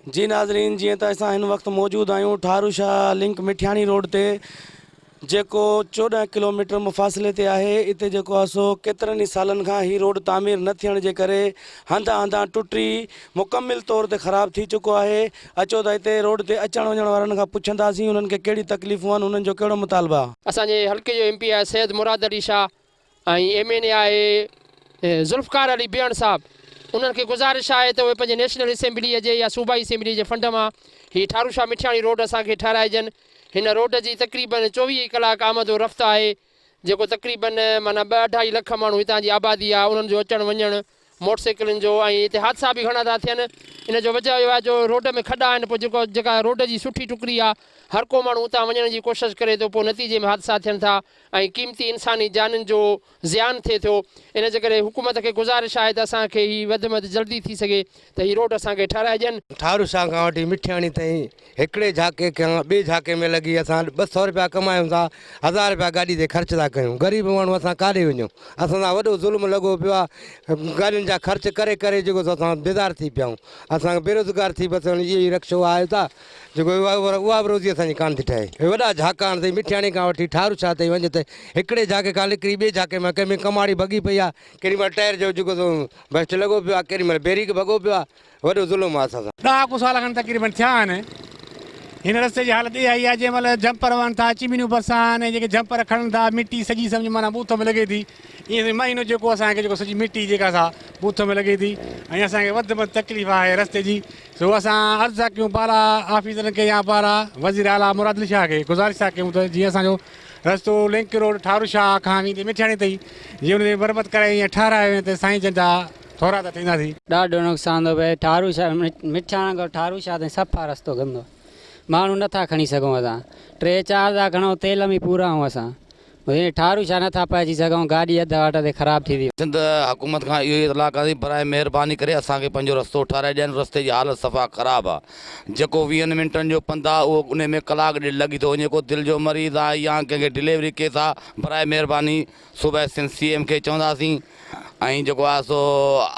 जी नाज़रीन, जी तो असां हिन वक्त मौजूद आहियूं ठारूशाह लिंक मिठियाणी रोड ते जेको 14 किलोमीटर मुफ़ासिले ते आहे। इते जेको आहे सो केतिरनि ई सालनि खां ही रोड तामीर न थियण जे करे हंधा हंधा टुटी मुकमिल तौर ते ख़राब थी चुको आहे। अचो त हिते रोड ते अचण वञण वारनि खां पुछंदासीं उन्हनि खे कहिड़ी तकलीफ़ूं आहिनि, उन्हनि जो कहिड़ो मुतालबा आहे। असांजे हल्के जो MP आहे सैयद मुराद अली शाह ऐं MNA आहे ज़ुल्फ़कार अली बेअण साहब। उन्हनि खे गुज़ारिश आहे त उहे पंहिंजे नेशनल असेंबलीअ जे या सूबाई असेंबली जे फंड मां ही ठारूशाह मिठियाणी रोड असांखे ठाराइजनि। हिन रोड जी तक़रीबन 24 कलाक आमद व रफ़्त आहे, जेको तक़रीबन माना 2-2.5 लख माण्हू हितां जी आबादी आहे। उन्हनि जो अचणु वञणु मोटरसाइकिलुनि जो ऐं हिते हादसा बि घणा था थियनि। इन जो वजह इहो आहे जो रोड में खॾा आहिनि, पोइ जेका रोड जी सुठी टुकड़ी आहे हर को माण्हू उतां वञण जी कोशिशि करे थो, पोइ नतीजे में हादसा थियनि था ऐं क़ीमती इंसानी जाननि जो ज़ियान थिए थो। इन जे करे हुकूमत खे गुज़ारिश आहे त असांखे ही वधि में वधि जल्दी थी सघे त ही रोड असांखे ठाराइजनि। ठारूशाह खां वठी मिठियाणी ताईं हिकिड़े झाके खां ॿिए झाके में लॻी असां 200 रुपया कमायूं था, 1000 रुपया गाॾी ते ख़र्च था कयूं। ग़रीब माण्हू असां काॾे वञूं? असां सां वॾो ज़ुल्म लॻो पियो आहे। गाॾियुनि जा ख़र्च करे करे जेको असां बेज़ार थी पिया आहियूं। असां बेरोज़गार थी बसि इहो ई रक्शो आहे था जेको उहा बि रोज़ी असांजी कान थी ठहे। वॾा झाका आहिनि मिठियाणी खां वठी ठारूशाह ताईं वञे त हिकिड़े झाके खां निकिरी ॿिए झाके में कंहिंमें कमाड़ी भॻी पई आहे, केॾी महिल टायर जो जेको बेस्ट लॻो पियो आहे, केॾी महिल बेरिक भॻो पियो आहे। वॾो ज़ुल्म आहे असां सां। 10 साल खनि तक़रीबन थिया आहिनि। हिन रस्ते जी हालत इहा ई आहे, जंहिं महिल जंपर वहनि था चिमिनियूं बरसां जेके जंपर खणनि था मिटी सॼी सम्झ माना बूथ में लॻे थी। ईअं महीनो जेको असांखे जेको सॼी मिटी जेका सा बूथ में लॻे थी ऐं असांखे वधि में वधि तकलीफ़ आहे रस्ते जी। सो असां अर्ज़ु था कयूं पारा ऑफिसरनि खे या पारा वज़ीर आला मुराद अली शाह खे गुज़ारिश था कयूं त जीअं असांजो रस्तो लिंक रोड ठारूशाह खां वेंदे मिठियाणी ताईं जीअं हुन मरमत कराए ईअं ठाराए वें त साईं जन जा थोरा त थींदासीं। ॾाढो नुक़सान थो पए। ठारूशाह मिठियाणा खां ठारूशाह ताईं सफ़ा रस्तो गंदो, माण्हू नथा खणी सघूं। असां 3-4 था खणूं तेल में पूरा आहियूं। असां ठारूशाह नथा पहुची सघूं, गाॾी अध वाट ते ख़राबु थी वई। सिंध हुकूमत खां इहो इतलाह करी बराए महिरबानी करे असांखे पंहिंजो रस्तो ठाराए ॾियनि। रस्ते जी हालत सफ़ा ख़राबु आहे। जेको 20 मिंटनि जो पंधु आहे उहो उन में कलाक ॾेढ लॻी थो वञे। को दिलि जो मरीज़ आहे या कंहिंखे डिलीवरी केस आहे, बराए महिरबानी सूबाई CM खे चवंदासीं ऐं जेको आहे सो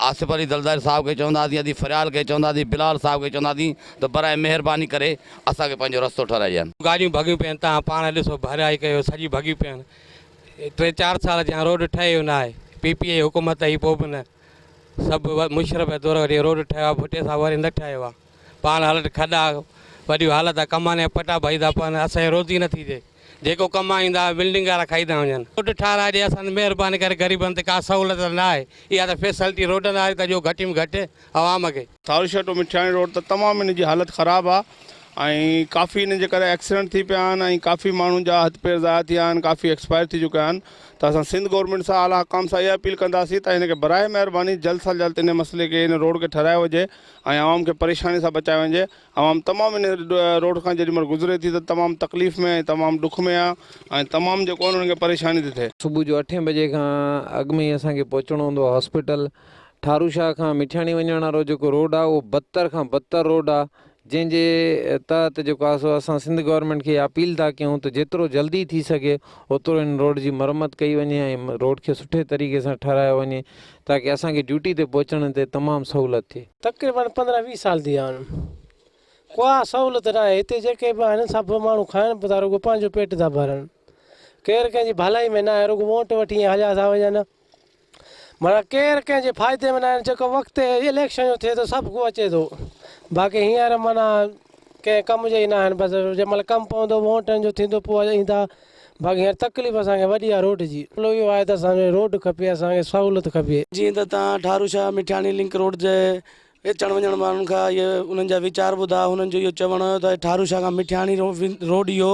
आसिफ अली दलदारी साहिब खे चवंदासीं, अदी फरियाल खे चवंदासीं, बिलाल साहिब खे चवंदासीं त बराए महिरबानी करे असांखे पंहिंजो रस्तो ठाराए ॾियनि। गाॾियूं भॻियूं पिया आहिनि, तव्हां पाण ॾिसो भराई कयो सॼी भॻियूं पिया आहिनि। 3-4 साल थिया रोड ठहियो न आहे। PPA हुकूमत ई पोइ बि न सभु मुशरफ जे दौर वरी रोड ठहियो आहे, भुटे सां वरी न ठहियो आहे। पाण हालत खॾा वॾियूं हालत आहे, कमाने पटा भई था पवनि, असांजी रोज़ी नथी थिए। जेको कमाईंदा बिल्डिंग वारा खाई था वञनि। रोड ठाराए ॾे असां महिरबानी करे ग़रीबनि ते का सहूलियत न आहे। इहा त फैसिलिटी रोडनि वारी त जो घटि में घटि आवाम खे। ठारूशाह टू मिठियाणी रोड त तमामु इन जी हालत ख़राबु आहे ऐं काफ़ी इन जे करे एक्सीडेंट थी पिया आहिनि ऐं काफ़ी माण्हुनि जा हथ पेर ज़ाया थिया आहिनि, काफ़ी एक्सपायर थी चुकिया आहिनि। त असां सिंध गवर्नमेंट सां आला हुकाम सां इहा अपील कंदासीं त हिन खे बराए महिरबानी जल्द सां जल्द इन मसइले खे इन रोड खे ठारायो वञे ऐं आवाम खे परेशानी सां बचायो वञे। आवाम तमामु इन रोड खां जेॾी महिल गुज़रे थी त तमामु तकलीफ़ में ऐं तमामु ॾुख में आहे ऐं तमामु जेको उन्हनि खे परेशानी थी थिए। सुबुह जो 8 बजे खां अॻु में ई असांखे पहुचणो हूंदो आहे हॉस्पिटल। ठारूशाह खां मिठियाणी वञण वारो जेको रोड आहे उहो बदतर खां बदतर रोड आहे, जंहिंजे तहत जेको आहे सो असां सिंध गवर्नमेंट खे अपील था कयूं त जेतिरो जल्दी थी सघे ओतिरो हिन रोड जी मरमत कई वञे ऐं रोड खे सुठे तरीक़े सां ठारायो वञे ताकी असांखे ड्यूटी ते पहुचण ते तमामु सहूलियत थिए। तक़रीबन 15-20 साल थी विया आहिनि, को सहूलियत न आहे। हिते जेके बि आहिनि सभु माण्हू खाइनि पिया था, रुॻो पंहिंजो पेट था भरनि। केरु कंहिंजी भलाई में न आहे, रुॻो वोट वठी हलिया था वञनि। माना केरु कंहिंजे फ़ाइदे में न आहे। जेको वक़्तु इलेक्शन जो थिए थो सभु को अचे थो, बाक़ी हींअर माना कंहिं कम जे ई न आहिनि। बसि जंहिं महिल कमु पवंदो वोटनि जो थींदो पोइ ईंदा। बाक़ी हींअर तकलीफ़ असांखे वॾी आहे रोड जी। इहो आहे त असांखे रोड खपे, असांखे सहूलियत खपे। जीअं त तव्हां ठारूशाह मिठियाणी लिंक रोड जे अचण वञण वारनि खां इहे उन्हनि जा वीचार ॿुधा। हुननि जो इहो चवणु हुयो त ठारूशाह खां मिठियाणी रोड इहो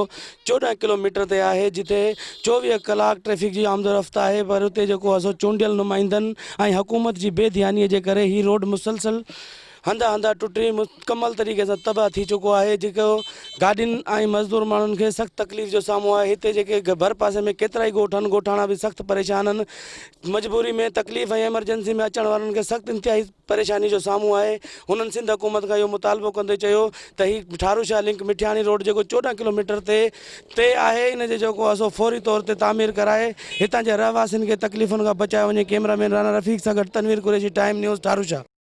14 किलोमीटर ते आहे, जिते 24 कलाक ट्रैफ़िक जी आमद रफ़्त आहे। पर उते जेको आहे सो चूंडियल नुमाइंदनि ऐं हुकूमत जी बेध्यानीअ जे करे ही रोड मुसलसल हंधा हंधा टुटी मुकमल तरीक़े सां तबाह थी चुको आहे, जेको गाॾियुनि ऐं मज़दूर माण्हुनि खे सख़्तु तकलीफ़ जो साम्हूं आहे। हिते जेके भर पासे में केतिरा ई ॻोठ आहिनि, ॻोठाणा बि सख़्तु परेशान आहिनि। मजबूरी में तकलीफ़ ऐं एमरजेंसी में अचण वारनि खे सख़्तु इंतिहाई परेशानी जो साम्हूं आहे। हुननि सिंध हुकूमत खां इहो मुतालबो कंदे चयो त ही ठारूशाह लिंक मिठियाणी रोड जेको 14 किलोमीटर ते आहे, इन जो जेको आहे सो फौरी तौर ते तामीर कराए हितां जे रहवासियुनि खे तकलीफ़ुनि खां बचाए वञे। कैमरामैन राना रफ़ीक सां गॾु तनवीर कुरैशी, टाइम न्यूज़ ठारूशाह।